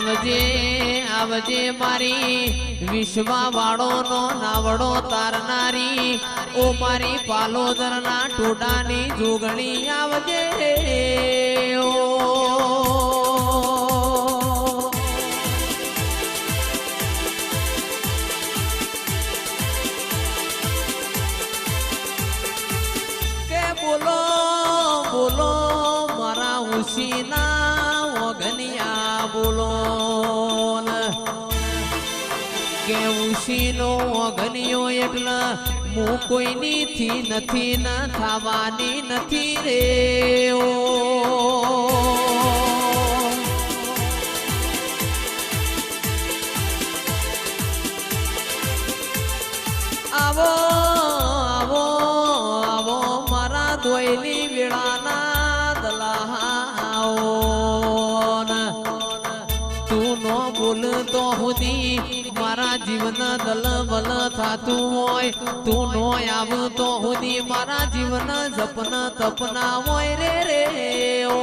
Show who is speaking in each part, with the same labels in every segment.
Speaker 1: આવજે આવજે મારી વિશ્વા વાળો નો નાવડો તારનારી ઓ મારી પાલોદર ના ટોડાની જોગણી આવજે ઓ બોલો બોલો મારા ઉશીના વગનિયા બોલો કે ઉશીનો વગનિયો એટલે હું કોઈની થી નથી ન થવાની નથી રે ઓ આવો દોયલી વેળાના દલાઓ તું નો બોલતો હુદી મારા જીવન દલબલ થાતું હોય તું નો આવતો હુદી મારા જીવન જપન તપના હોય રે રે ઓ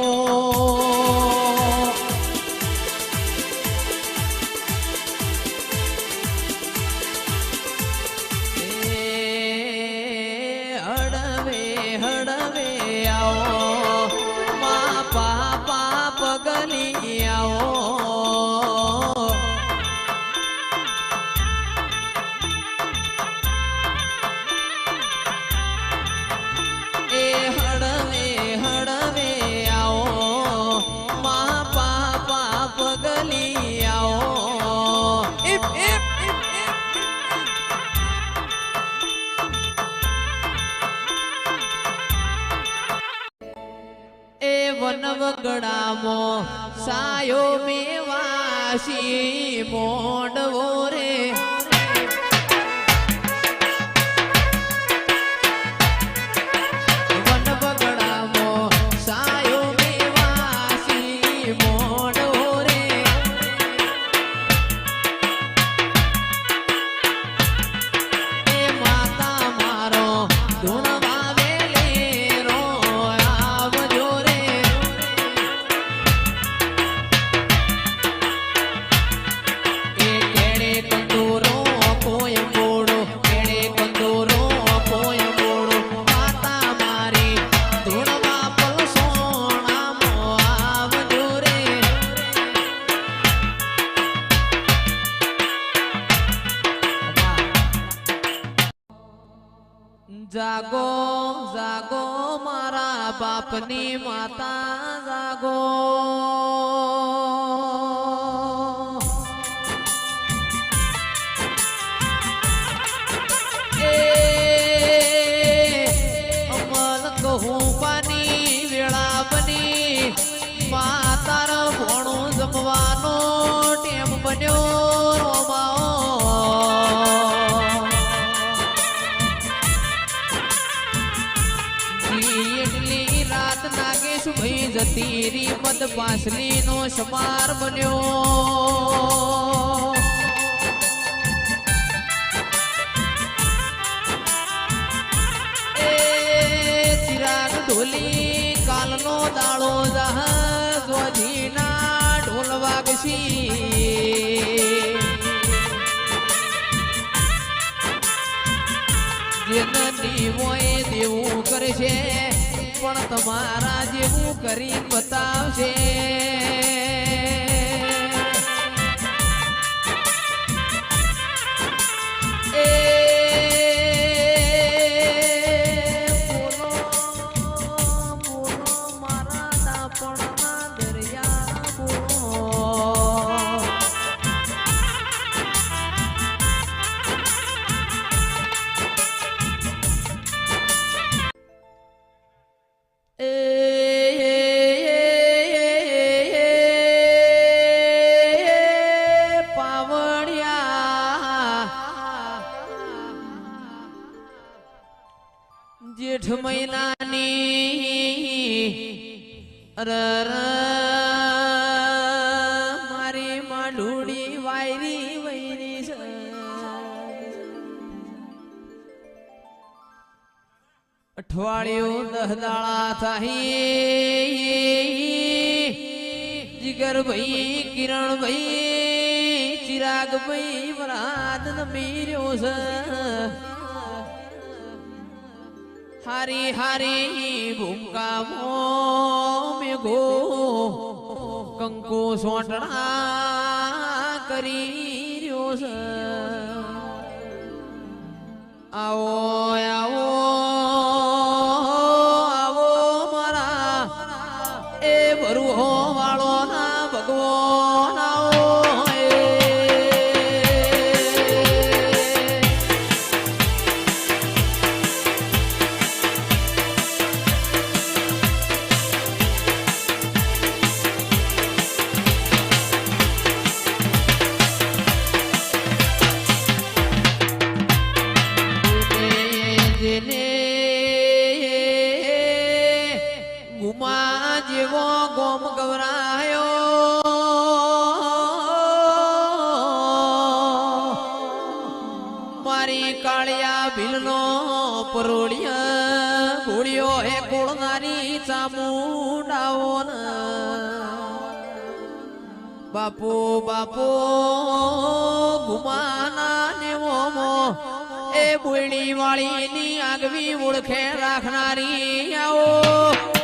Speaker 1: વનવગડામો સાયો મેવાસી મોડવો રે વનવગડામો સાયો મેવાસી મોડવો રે એ માતા મારો ધૂણવા વેલે રો આવજો રે જાગો જાગો મારા બાપની માતા જાગો એ અમલ કહું પાની વેળા બની માતાર ભણું જમવાનો ટેમ બન્યો રોમાઓ ભાઈ જતી રી મદ પાસલી નો સમાર બન્યો એ ચિરાગ ઢોલી કાલનો દાળો જહાજી ના ઢોલ વાગશી જેની હોય દેવું કરશે પણ તમારા જેવું કરી બતાવશે એ બોલો બોલો મારા દાપણના દરિયા બોલો જેઠ મહિનાની મારી માંડુડી વાયરી વૈરી અઠવાડિયું 10 દાડા થાય જીગરભાઈ કિરણભાઈ ચિરાગભાઈ વરાદ મીર્યો છે હારી હારી ભૂમકા મેઘો કંકુ સોટણા કરી રહ્યો છે આવો આવો આવો મારા એ ભરુહો વાળો ના ભગવાન આવો ગુમા જેવો ગોમ ગવરાયો મારી કાળિયા ભીલનો પરોડિયા ઘોડિયો હે કોળનારી ચામુંડાઓ બાપુ બાપુ ગુમાના નેવોમો એ બોયડી વાળીની આગવી ઓળખે રાખનારી આવો